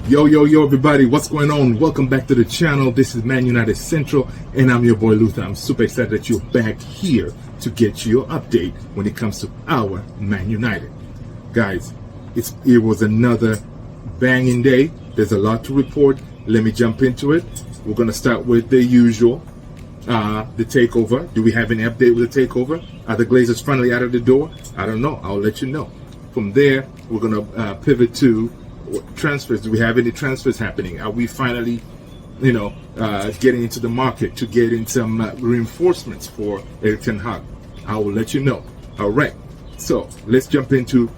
Yo, everybody, what's going on? Welcome back to the channel. This is Man United Central, and I'm your boy Luther. I'm super excited that you're back here to get your update when it comes to our Man United. Guys, it was another banging day. There's a lot to report. Let me jump into it. We're going to start with the usual, the takeover. Do we have any update with the takeover? Are the Glazers finally out of the door? I don't know. I'll let you know. From there, we're going to pivot to transfers. Do we have any transfers happening? Are we finally, getting into the market to get in some reinforcements for Erik ten Hag? I will let you know. All right. So let's jump into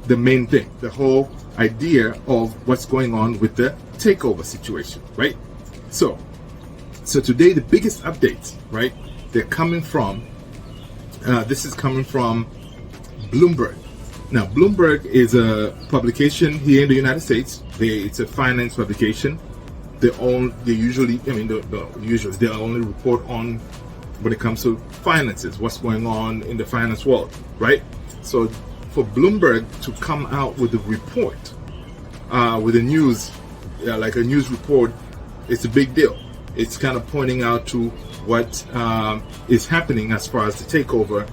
the main thing, the whole idea of what's going on with the takeover situation, right? So today the biggest updates, right? They're coming from. This is coming from Bloomberg. Now, Bloomberg is a publication here in the United States. It's a finance publication. They usually only report on when it comes to finances, what's going on in the finance world, right? So for Bloomberg to come out with a report, with a news, like a news report, it's a big deal. It's kind of pointing out to what is happening as far as the takeover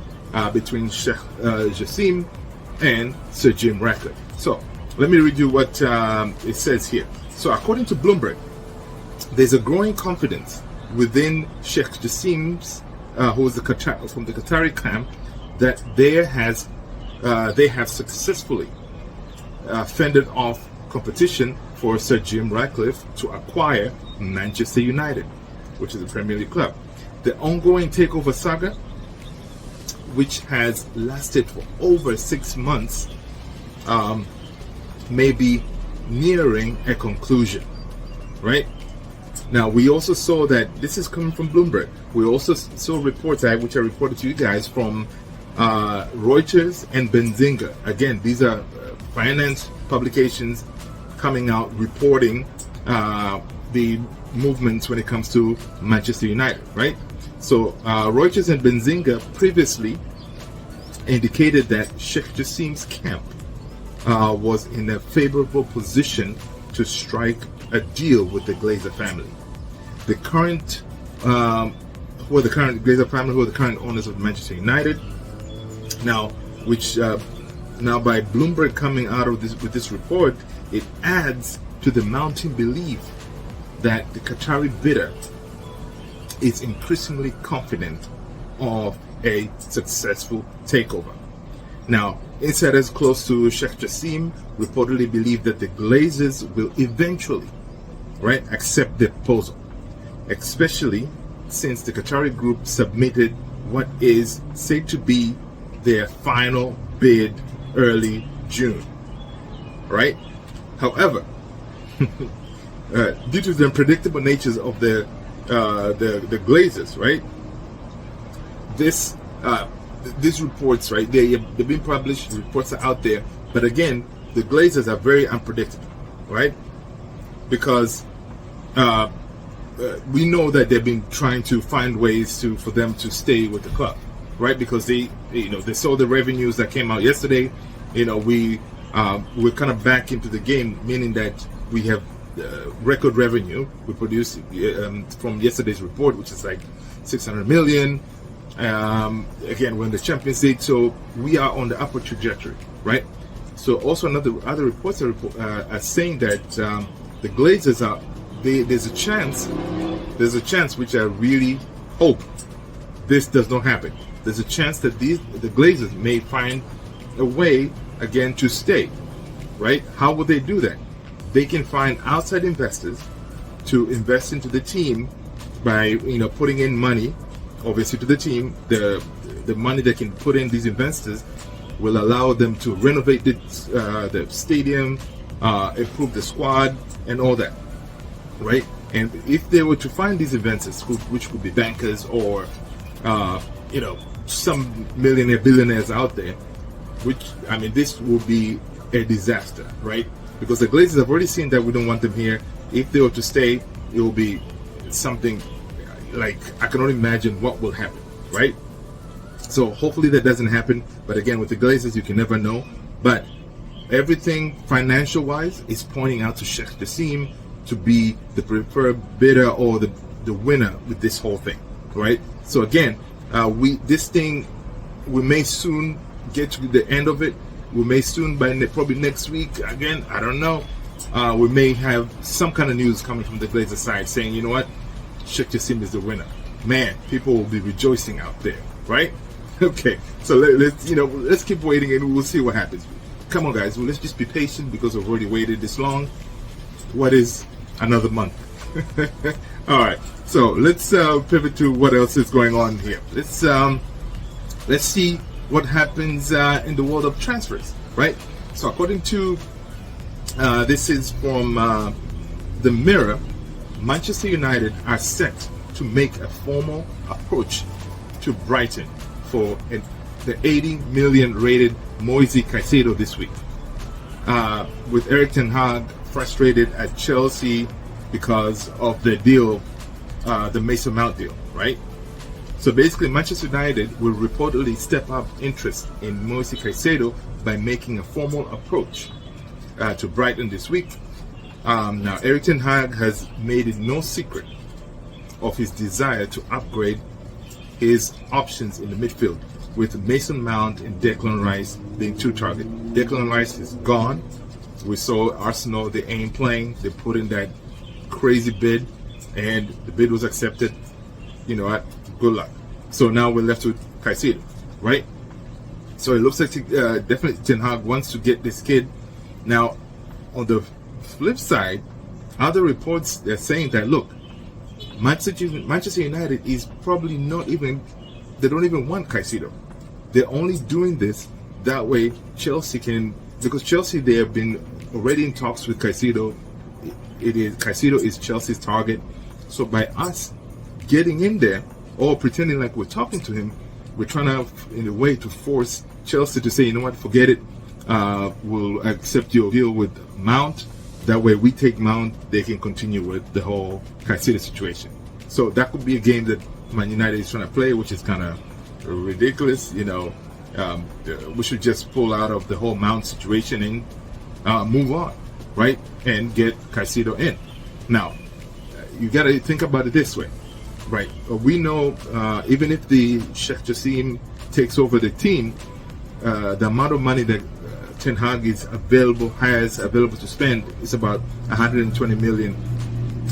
between Sheikh Jassim and Sir Jim Ratcliffe. So let me read you what it says here. So according to Bloomberg, there's a growing confidence within Sheikh Jassim's, who is from the Qatari camp, that they have successfully fended off competition for Sir Jim Ratcliffe to acquire Manchester United, which is a Premier League club. The ongoing takeover saga, which has lasted for over 6 months, may be nearing a conclusion, right? Now, we also saw that this is coming from Bloomberg. We also saw reports, which I reported to you guys, from Reuters and Benzinga. Again, these are finance publications coming out reporting the movements when it comes to Manchester United, right? So Reuters and Benzinga previously indicated that Sheikh Jassim's camp was in a favorable position to strike a deal with the Glazer family. The current Glazer family, who are the current owners of Manchester United. Now, now by Bloomberg coming out of with this report, it adds to the mounting belief that the Qatari bidder is increasingly confident of a successful takeover. Now, insiders close to Sheikh Jassim reportedly believe that the Glazers will eventually, accept the proposal, especially since the Qatari group submitted what is said to be their final bid early June, right? However, due to the unpredictable natures of the Glazers, right? These reports, right? They've been published. Reports are out there, but again, the Glazers are very unpredictable, right? Because we know that they've been trying to find ways for them to stay with the club, right? Because they saw the revenues that came out yesterday. We're kind of back into the game, meaning that we have record revenue we produced from yesterday's report, which is like 600 million. Again, we're in the Champions League, so we are on the upward trajectory, right? So also other reports are saying that the Glazers are there's a chance which I really hope this does not happen. There's a chance that the Glazers may find a way again to stay, right? How will they do that? They can find outside investors to invest into the team by putting in money, obviously, to the team. The money they can put in, these investors will allow them to renovate the stadium, improve the squad, and all that, right? And if they were to find these investors, which could be bankers or some billionaires out there, this will be a disaster, right? Because the Glazers have already seen that we don't want them here. If they were to stay, it will be something like I can only imagine what will happen, right? So hopefully that doesn't happen. But again, with the Glazers, you can never know. But everything financial wise is pointing out to Sheikh Jassim to be the preferred bidder or the winner with this whole thing, right? So again, we may soon get to the end of it. We may soon, probably next week, again, I don't know, we may have some kind of news coming from the Glazer side saying, you know what, Sheikh Jassim is the winner. Man, people will be rejoicing out there, right? Okay, so let's keep waiting and we'll see what happens. Come on, guys, let's just be patient because we've already waited this long. What is another month? All right, so let's pivot to what else is going on here. Let's see what happens in the world of transfers, right? So according to this is from the Mirror, Manchester United are set to make a formal approach to Brighton for the 80 million rated Moise Caicedo this week, with Erik ten Hag frustrated at Chelsea because of the deal, the Mason Mount deal, right? So basically, Manchester United will reportedly step up interest in Moise Caicedo by making a formal approach to Brighton this week. Now, Erik ten Hag has made it no secret of his desire to upgrade his options in the midfield, with Mason Mount and Declan Rice being two targets. Declan Rice is gone. We saw Arsenal, they ain't playing. They put in that crazy bid, and the bid was accepted. You know what? Good luck. So now we're left with Caicedo, right? So it looks like definitely Ten Hag wants to get this kid. Now, on the flip side, other reports, they're saying that, look, Manchester United is probably not even, they don't even want Caicedo. They're only doing this that way Chelsea can, because Chelsea, they have been already in talks with Caicedo. Caicedo is Chelsea's target. So by us getting in there or pretending like we're talking to him, we're trying to, in a way, to force Chelsea to say, you know what, forget it. We'll accept your deal with Mount. That way we take Mount, they can continue with the whole Caicedo situation. So that could be a game that Man United is trying to play, which is kind of ridiculous. You know, we should just pull out of the whole Mount situation and move on, right? And get Caicedo in. Now, you got to think about it this way, right? We know even if the Sheikh Jassim takes over the team, the amount of money that Ten Hag has available to spend is about 120 million.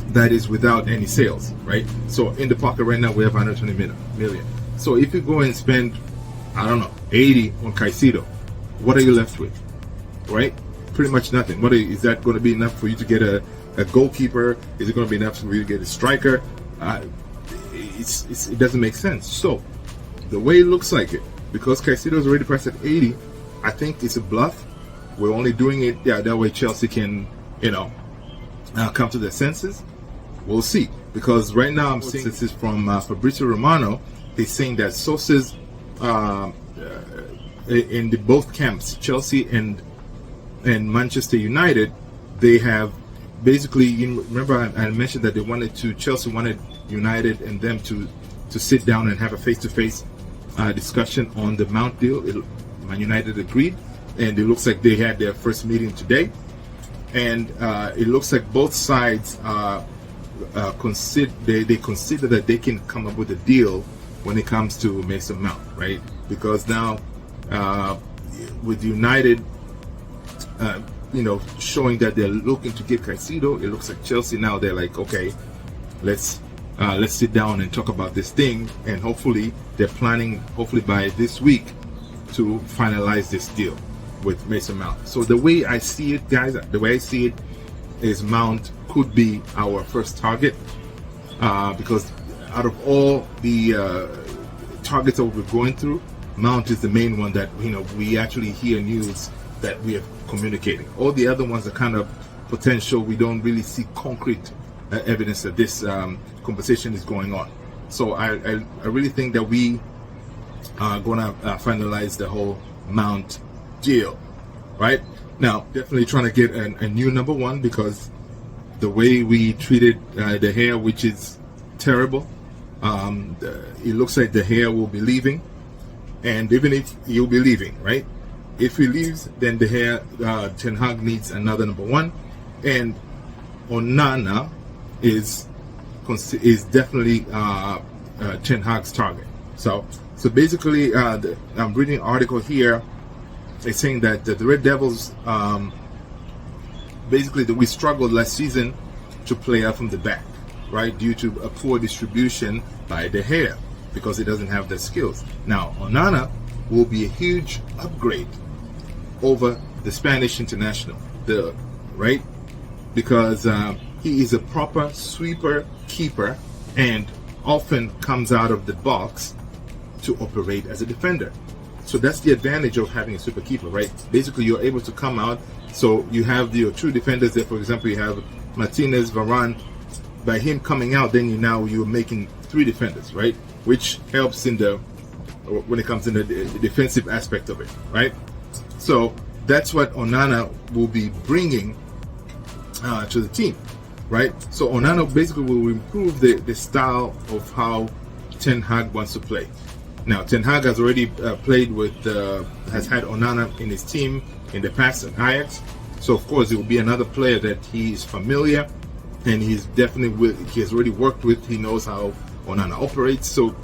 That is without any sales, right? So in the pocket right now we have 120 million. So if you go and spend, I don't know, 80 on Caicedo, what are you left with, right? Pretty much nothing. Is that going to be enough for you to get a goalkeeper? Is it going to be enough for you to get a striker? It doesn't make sense. So the way it looks like it, because Caicedo is already priced at 80, I think it's a bluff. We're only doing it, that way Chelsea can, come to their senses. We'll see. Because right now I'm seeing, this is from Fabrizio Romano. He's saying that sources in both camps, Chelsea and Manchester United, they have basically, remember I mentioned that Chelsea wanted United and them to sit down and have a face-to-face discussion on the Mount deal. Man United agreed, and it looks like they had their first meeting today, and it looks like both sides consider that they can come up with a deal when it comes to Mason Mount, right? Because now with United showing that they're looking to get Caicedo, it looks like Chelsea now, they're like, okay, let's sit down and talk about this thing, and hopefully they're planning, hopefully by this week, to finalize this deal with Mason Mount. So the way I see it, guys, is Mount could be our first target, because out of all the targets that we're going through, Mount is the main one that we actually hear news that we are communicating. All the other ones are kind of potential. We don't really see concrete evidence that this conversation is going on. So I really think that we are going to finalize the whole Mount deal, right? Now, definitely trying to get a new number one, because the way we treated De Gea, which is terrible, it looks like De Gea will be leaving, and even if he'll be leaving, right? If he leaves, then Ten Hag needs another number one, and Onana is definitely Ten Hag's target. So basically, I'm reading an article here. It's saying that the Red Devils, basically, we struggled last season to play out from the back, right, due to a poor distribution by De Gea because he doesn't have the skills. Now, Onana will be a huge upgrade over the Spanish international, right, because he is a proper sweeper keeper and often comes out of the box to operate as a defender. So that's the advantage of having a super keeper, right? Basically, you're able to come out. So you have your two defenders there. For example, you have Martinez, Varane. By him coming out, then you're making three defenders, right? Which helps when it comes in the defensive aspect of it, right? So that's what Onana will be bringing to the team, right? So Onana basically will improve the style of how Ten Hag wants to play. Now, Ten Hag has already has had Onana in his team in the past at Ajax. So, of course, it will be another player that he is familiar, and he has already worked with. He knows how Onana operates. So,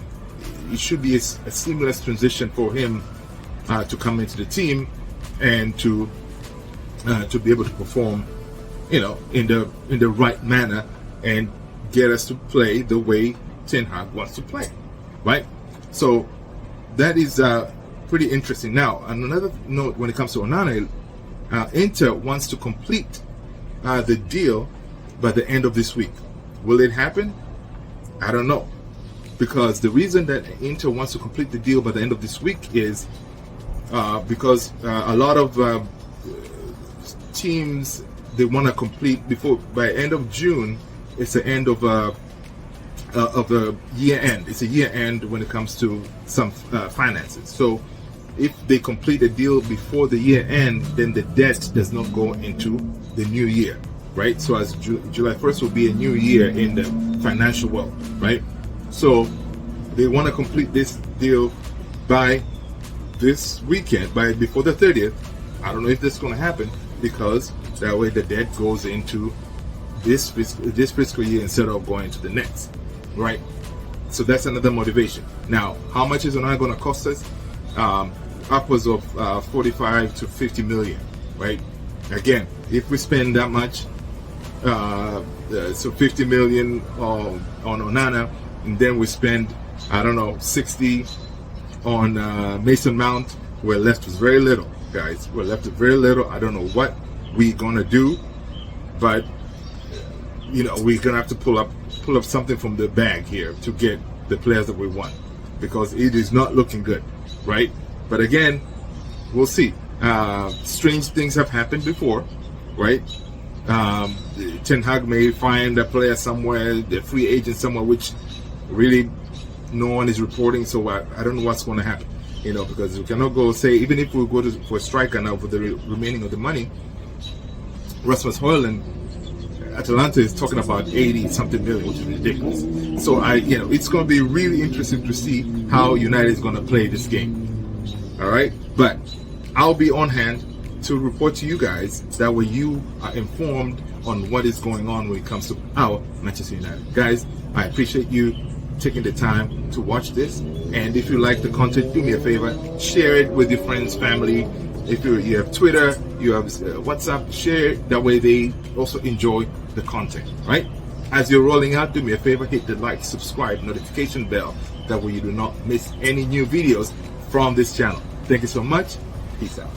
it should be a seamless transition for him to come into the team and to be able to perform, in the right manner and get us to play the way Ten Hag wants to play, right? So that is pretty interesting. Now, on another note, when it comes to Onana, Inter wants to complete the deal by the end of this week. Will it happen? I don't know. Because the reason that Inter wants to complete the deal by the end of this week is because a lot of teams, they want to complete by end of June. It's the end of a year end. It's a year end when it comes to some finances. So if they complete a deal before the year end, then the debt does not go into the new year, right? So as July 1st will be a new year in the financial world, right? So they want to complete this deal by this weekend, before the 30th. I don't know if this is going to happen, because that way the debt goes into this fiscal year instead of going to the next, right? So that's another motivation. Now, how much is Onana going to cost us? Upwards of 45 to 50 million, right? Again, if we spend that much, so 50 million on Onana, and then we spend, I don't know, 60 on Mason Mount, we're left with very little, guys. We're left with very little. I don't know what we're gonna do, but we're gonna have to pull up something from the bag here to get the players that we want, because it is not looking good, right? But again, we'll see. Strange things have happened before, right? Ten Hag may find a player somewhere, the free agent somewhere, which really no one is reporting. So I don't know what's going to happen, because we cannot go say, even if we go for a striker now for the remaining of the money, Rasmus Højlund, Atalanta is talking about 80-something million, which is ridiculous. So it's going to be really interesting to see how United is going to play this game. All right, but I'll be on hand to report to you guys. That way you are informed on what is going on when it comes to our Manchester United. Guys, I appreciate you taking the time to watch this. And if you like the content, do me a favor, share it with your friends, family. If you have Twitter, you have WhatsApp, share it. That way they also enjoy the content, right? As you're rolling out, do me a favor, hit the like, subscribe, notification bell. That way you do not miss any new videos from this channel. Thank you so much. Peace out.